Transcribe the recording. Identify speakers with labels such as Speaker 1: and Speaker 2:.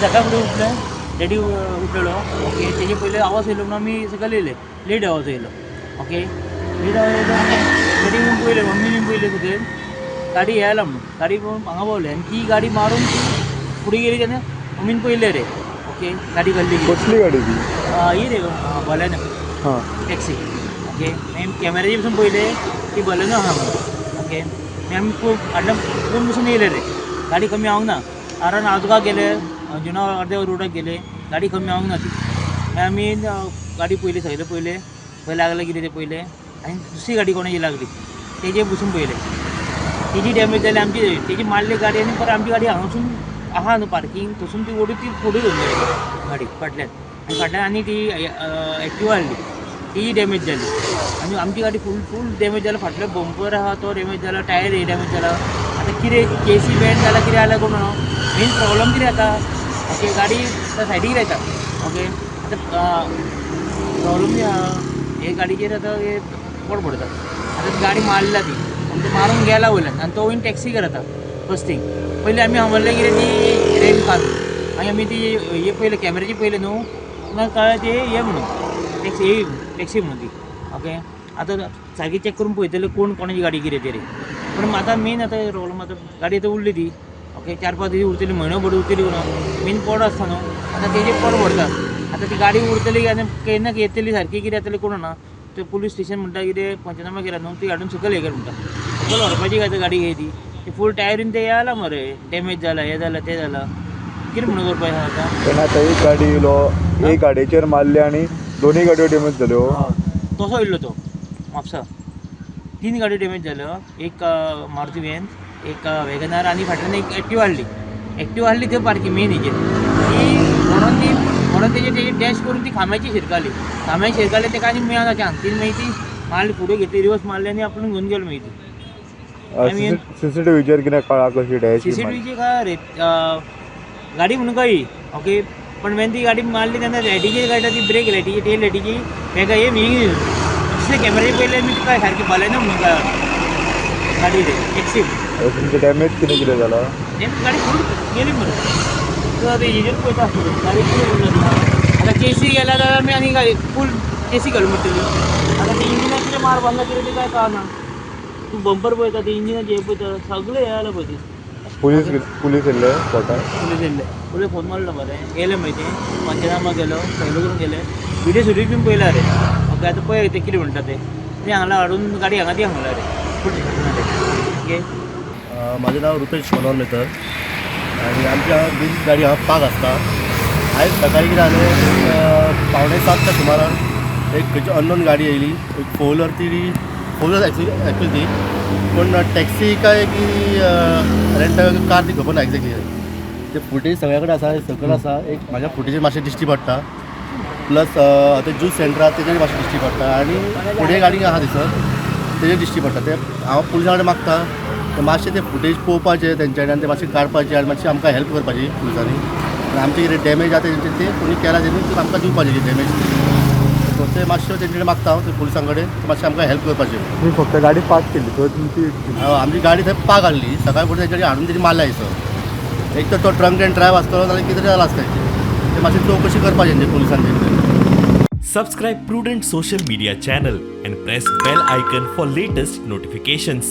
Speaker 1: सकाळ फुडें उठलें डॅडी उठलेलो ओके तेजे पयलीं आवाज येयलो म्हणून आमी सकयल येयले लेट आवाज येयलो ओके लेट आवाज येयलो डॅडी येवन पयलें मम्मीन येवन पयलें सकयल गाडी येयला म्हणून गाडी पळोवन हांगा पावले आनी ती गाडी मारून ती फुडें गेली तेन्ना मम्मीन पयलें रे ओके गाडी घाल्ली
Speaker 2: कसली गाडी ती
Speaker 1: ही रे बलेनो
Speaker 2: हां
Speaker 1: टॅक्सी ओके मागीर कॅमेराचेर पसून पयलें ती बलेनो आहा म्हणून ओके मागीर आमी खूब फाटल्यान कोण बसून येयले रे गाडी कमी हांवंक ना कारण आजोगा गेले जुना अर्द्या रोडाक गेले गाडी कमी हांवंक ना ती मागीर आमी गाडी पयली सकयल पयले खंय लागलें कितें तें पयलें आनी दुसरी गाडी कोणाची लागली तेजेर बसून पयलें तेजी डॅमेज जाली आमची तेजी मारली गाडी आनी परत आमची गाडी हांगासून आहा न्हू पार्किंग थंयसून ती ओडून ती फुडें घेवन गेली गाडी फाटल्यान आनी फाटल्यान आनी ती एक्टिवा हाडली ती डॅमेज जाली आनी आमची गाडी फूल डॅमेज जाला फाटलो बंपर आहा तो डॅमेज जाला टायर हे डॅमेज जाला आतां कितें केसी बँड जाला कितें जाल्यार कोण मेन प्रॉब्लम कितें जाता ओके गाडी सायडीक रावता ओके आतां प्रॉब्लम कितें आहा हे गाडीचेर आतां हे पोट पडटा आतां ती गाडी मारल्या ती आनी तो मारून गेला वयल्यान आनी तो वयन टॅक्सी करता फस्ट थिंग पयलीं आमी सांगलें कितें ती रेंट कार आनी आमी ती हे पयलें कॅमेराची पयलें न्हू म्हाका कळ्ळें ती हे म्हणून टॅक्सी म्हणून ती ओके आतां सारकी चॅक करून पळयतले कोणाची गाडी कितें तरी पूण आतां मेन आतां प्रॉब्लम आतां गाडी आतां उरली ती ओके 4-5 दीस उरतली म्हयनो भर उरतली म्हणून मेन पड आसता न्हू आतां तेजेर पड पडटा आतां ती गाडी उरतली आनी केन्ना येतली सारकी कितें जातली कोण ना ते पुलीस स्टेशन म्हणटा कितें पंचनामा केला न्हू ती हाडून सकयल हे कर म्हणटा सकयल व्हरपाची काय गाडी घे ती फूल टायरीन ते येयला मरे डॅमेज जाला हे जालां तें जालां कितें म्हणून करपाचें आतां
Speaker 2: तेन्ना आतां एक गाडी येयलो एक गाडयेचेर मारले आनी दोनूय गाडयो डॅमेज जाल्यो
Speaker 1: तसो येयल्लो तो म्हापसा 3 गाडयो डॅमेज जाल्यो एक मारुती वॅन एक वॅगनार आनी फाटल्यान एक एक्टिवा हाडली थंय पार्किंग मेन हेजेर ती म्हणून तेजेर डॅश करून ती खांब्याची शिरकाली तेका आनी मेळना चान्स ती मागीर ती मारली फुडें घेतली रिवर्स मारली आनी आपण घेवन गेलो मागीर ती
Speaker 2: सीसीटीव्हीचेर कितें कळा कशी डॅश
Speaker 1: सीसीटीव्हीची काय रे गाडी म्हणून कळ्ळी ओके पण वेन ती गाडी मारली तेन्ना लायटीची गाडी ती ब्रेक लायटीची टेल लायटीची हेका हे मी दुसरे कॅमेराचे पयले मी काय सारकी बलेनो म्हणून काय गाडी रे टॅक्सी
Speaker 2: तुमचे डॅमेज कितें जाला
Speaker 1: गाडी फूल गेली म्हणून तर हेजेर पळयता आसतलो गाडी फूल आतां केसी गेल्या जाल्यार आमी आनी गाडी फूल केसी घालून पडटली आतां ती इंजिनाक कितें मार बांदला कितें तें काय कळना तूं बंपर पळयता ते इंजिनाचे हे पळयता सगळें हे जालां पळय ती
Speaker 2: पुलीस येयल्ले स्पॉटार
Speaker 1: पुलीस फोन मारलो मरे गेले मागीर ते पंचनामा गेलो सगळे करून गेले व्हिडिओ सुटी बीन पळयला रे ओके आतां पळय ते कितें म्हणटा ते हांगा हाडून गाडी हांगा ती हांगला रे पुलीस ओके
Speaker 3: माझे नाव रुपेश मनोहर मेहतर आणि आमच्या बीज गाडी हांगा पाक आसता आयज सकाळी कितें जालें 6:45च्या सुमारान एक खंयची अननोन गाडी येयली एक फोर व्हिलर एक्चुअली ती पूण टॅक्सी काय की रेंट कार ती खबर ना एक्झॅक्टली ते फुटेज सगळ्या कडेन आसा सकयल आसा एक म्हाज्या फुटेजेर मातशें दिश्टी पडटा प्लस आतां ज्यूस सेंटर आसा तेजेर मातशें दिश्टी पडटा आनी फुडें गाडी आहा दिसत तेजेर दिश्टी पडटा ते हांव पुलिसां कडेन मागता ते मातशें ते फुटेज पळोवपाचें तेंच्यांनी आनी ते मातशें काडपाचें आनी मातशें आमकां हेल्प करपाची पुलिसांनी आनी आमचें कितें डॅमेज जाता ते कोणी केला तेणी आमकां दिवपाचें डॅमेज सो ते मातशें तेंचे कडेन मागता हांव ते पुलिसां कडेन मातशें आमकां हेल्प करपाचें
Speaker 2: तुमी फक्त गाडी पार्क केली तर तुमची
Speaker 3: आमची गाडी थंय पाक हाडली सकाळी फुडें तेंच्यानी हाडून तेणी मारल्या दिसत एक तर तो ड्रंक एंड ड्रायव्ह आसतलो नाल्यार कितें जाला आसता ते मातशें चवकशी करपाचें तेंचे पुलिसांनी
Speaker 4: Subscribe Prudent social media channel and press bell icon for latest notifications.